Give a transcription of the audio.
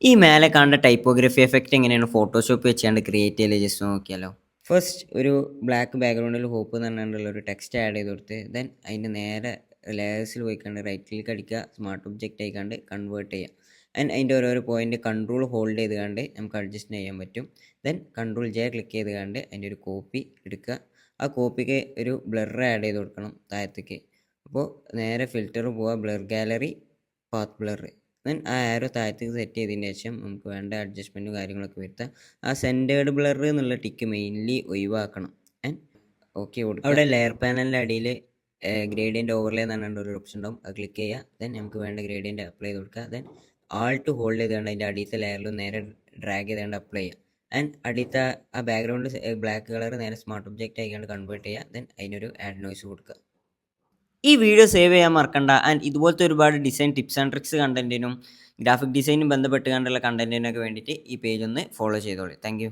ഈ മേലെ കാണുന്ന ടൈപ്പോഗ്രഫി എഫക്റ്റ് എങ്ങനെയാണ് ഫോട്ടോഷോപ്പ് വെച്ചാണ്ട് ക്രിയേറ്റ് ചെയ്യല് ജസ്റ്റ് നോക്കിയാലോ. ഫസ്റ്റ് ഒരു ബ്ലാക്ക് ബാക്ക്ഗ്രൗണ്ടിൽ ഹോപ്പ് എന്ന് പറഞ്ഞുകൊണ്ടുള്ള ഒരു ടെക്സ്റ്റ് ആഡ് ചെയ്ത് കൊടുത്ത് ദെൻ അതിൻ്റെ നേരെ ലെയേഴ്സിൽ പോയിക്കാണ്ട് റൈറ്റ് ക്ലിക്ക് അടിക്കുക, സ്മാർട്ട് ഒബ്ജക്റ്റ് ആയിക്കാണ്ട് കൺവേർട്ട് ചെയ്യുക. ആൻഡ് അതിൻ്റെ ഓരോരോ പോയിന്റ് കൺട്രോൾ ഹോൾഡ് ചെയ്ത് കണ്ട് നമുക്ക് അഡ്ജസ്റ്റ് ചെയ്യാൻ പറ്റും. ദെൻ കൺട്രോൾ ജെ ക്ലിക്ക് ചെയ്ത് കണ്ട് അതിൻ്റെ ഒരു കോപ്പി എടുക്കുക. ആ കോപ്പിക്ക് ഒരു ബ്ലർ ആഡ് ചെയ്ത് കൊടുക്കണം താഴത്തേക്ക്. അപ്പോൾ നേരെ ഫിൽറ്റർ പോവുക, blur gallery, path blur. Then ആ ആരോ താഴത്തേക്ക് സെറ്റ് ചെയ്തതിന് ശേഷം നമുക്ക് വേണ്ട അഡ്ജസ്റ്റ്മെൻറ്റും കാര്യങ്ങളൊക്കെ വരുത്താം. ആ സെൻറ്റേർഡ് ബ്ലർ എന്നുള്ള ടിക്ക് മെയിൻലി ഒഴിവാക്കണം. ആൻഡ് ഓക്കെ കൊടുക്കുക. അവിടെ ലെയർ പാനലിൻ്റെ അടിയിൽ ഗ്രേഡിയൻ്റ് ഓവർലേ എന്ന് പറഞ്ഞിട്ട് ഒരു ഓപ്ഷൻ ഉണ്ടാവും, അത് ക്ലിക്ക് ചെയ്യുക. ദെൻ നമുക്ക് വേണ്ട ഗ്രേഡിയൻ്റ് അപ്ലൈ ചെയ്ത് കൊടുക്കുക. ദെൻ ആൾട്ട് ഹോൾഡ് ചെയ്തുകൊണ്ട് അതിൻ്റെ അടിയത്തെ ലെയറിൽ നേരെ ഡ്രാഗ് ചെയ്തുകൊണ്ട് അപ്ലൈ ചെയ്യുക. ആൻഡ് അടിയത്തെ ആ ബാക്ക്ഗ്രൗണ്ട് ബ്ലാക്ക് കളർ നേരെ സ്മാർട്ട് ഒബ്ജക്റ്റ് ആയിക്കൊണ്ട് കൺവേർട്ട് ചെയ്യുക. ദെൻ അതിനൊരു ആഡ് നോയ്സ് കൊടുക്കുക. ഈ വീഡിയോ സേവ് ചെയ്യാൻ മറക്കണ്ട. ആൻഡ് ഇതുപോലത്തെ ഒരുപാട് ഡിസൈൻ ടിപ്സ് ആൻഡ് ട്രിക്സ് കണ്ടന്റിനും ഗ്രാഫിക് ഡിസൈനും ബന്ധപ്പെട്ട് കണ്ടുള്ള കണ്ടന്റിനൊക്കെ വേണ്ടിയിട്ട് ഈ പേജ് ഒന്ന് ഫോളോ ചെയ്തോളൂ. Thank you.